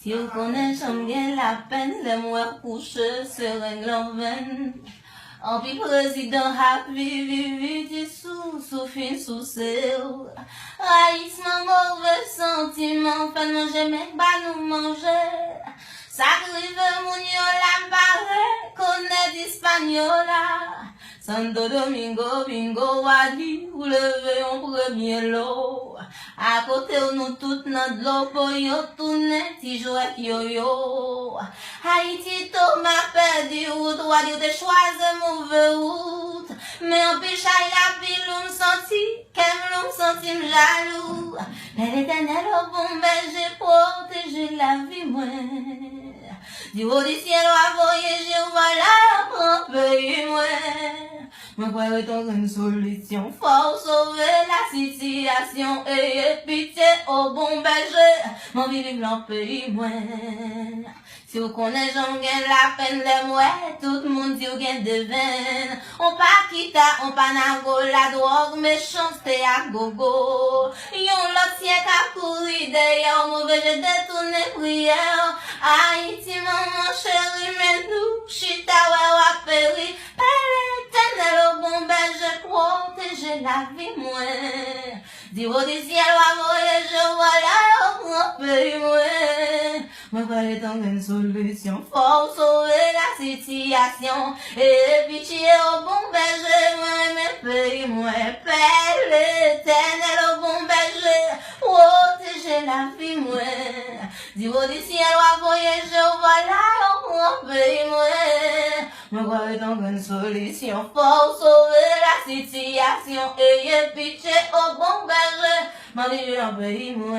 Si vous connaissez, j'aime bien la peine, les mois couchés se règlent en vain. En puis président happy, vivi, dissous, sous fin, sous seu. Haïssement, mauvais sentiment, fait manger, mec, bah nous manger. Ça grive, mon yo la barre, connaît d'Hispaniola. Santo Domingo, bingo, wadi, ou levez en premier lot. À côté, nous toutes notre l'eau, pour yo tourne, ti jouet yo-yo. Haïti, Thomas perdu, route, wadi, ou te choisi mauvais route. Mais en péché, la pile, ou m'senti, qu'elle l'on senti jaloux. L'éternel, au bon berger, protéger la vie, moi. Du haut du ciel, à voyager, voilà, pour payer, moi. Moi, croyais dans une solution, faut sauver la situation, et pitié au bon berger, mon vivre blanc pays, moi. Si vous connaissez, j'en gagne la peine, les mouettes, tout le monde dit, vous gagne de veine. On pas quitte, on pas nago, la drogue, méchanceté à gogo. Yon l'autre siècle à courir d'ailleurs, mauvais jeu détourné prière. Haïti, maman chérie, mais nous, chita, ouais, péri. L'éternel au bon berger, protéger la vie, moi. Dis au du ciel, va voyager, voilà, au pays, moi. Moi, croyais dans une solution, faut sauver la situation. Et pitié au bon berger, moi, mes pays, moi, Père l'éternel au bon berger, protéger la vie, moi. Dis au du ciel, va voyager, voilà, au pays, moi. Moi, croyais dans une solution, faut sauver la situation. Et pitié au bon berger, ma vie, au pays, moi.